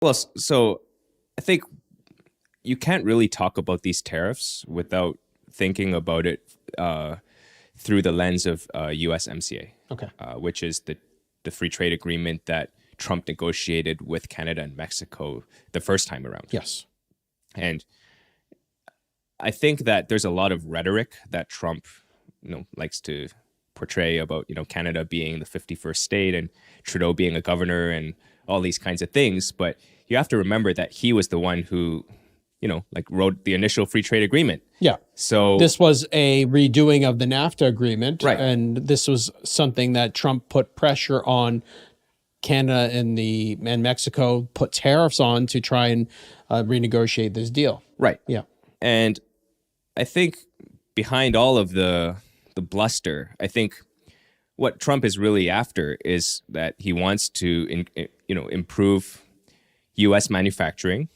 Well, so I think you can't really talk about these tariffs without thinking about it through the lens of USMCA, Okay. which is the free trade agreement that Trump negotiated with Canada and Mexico the first time around. Yes. And I think that there's a lot of rhetoric that Trump, likes to portray about, Canada being the 51st state and Trudeau being a governor and all these kinds of things. But you have to remember that he was the one who, wrote the initial free trade agreement. Yeah. So This was a redoing of the NAFTA agreement. Right. And this was something that Trump put pressure on Canada and Mexico, put tariffs on to try and renegotiate this deal. right. Yeah. And I think behind all of the bluster, I think what Trump is really after is that he wants to, improve U.S. manufacturing.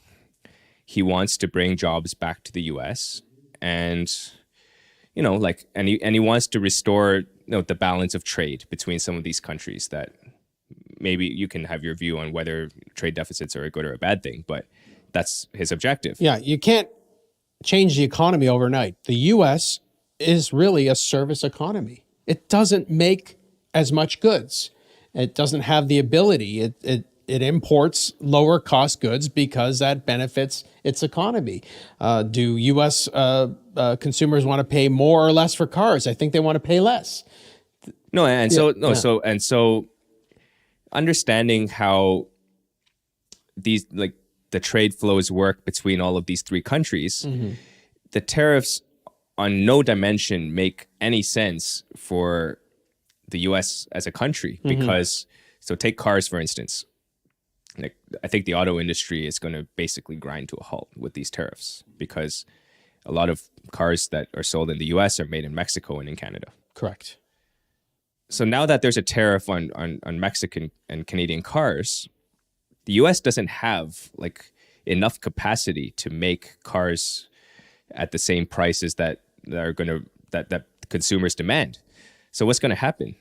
He wants to bring jobs back to the U.S. and, and he wants to restore, the balance of trade between some of these countries that maybe you can have your view on whether trade deficits are a good or a bad thing, but that's his objective. Yeah. You can't change the economy overnight. The U.S. is really a service economy. It doesn't make as much goods. It doesn't have the ability. It imports lower cost goods because that benefits its economy. Do U.S. Consumers want to pay more or less for cars? I think they want to pay less. No, and so understanding how these the trade flows work between all of these three countries, the tariffs on no dimension make any sense for the U.S. as a country because, so take cars, for instance. I think the auto industry is going to basically grind to a halt with these tariffs because a lot of cars that are sold in the U.S. are made in Mexico and in Canada. Correct. So now that there's a tariff on Mexican and Canadian cars, the U.S. doesn't have enough capacity to make cars at the same prices that consumers demand. So what's going to happen?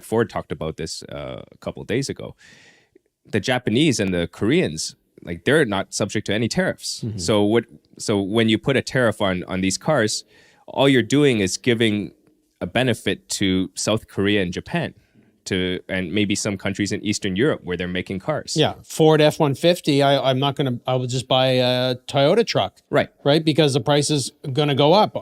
Ford talked about this a couple of days ago. The Japanese and the Koreans, they're not subject to any tariffs. So when you put a tariff on these cars, all you're doing is giving a benefit to South Korea and Japan, and maybe some countries in Eastern Europe where they're making cars. Yeah, Ford F-150. I will just buy a Toyota truck. Right. Right, because the price is going to go up.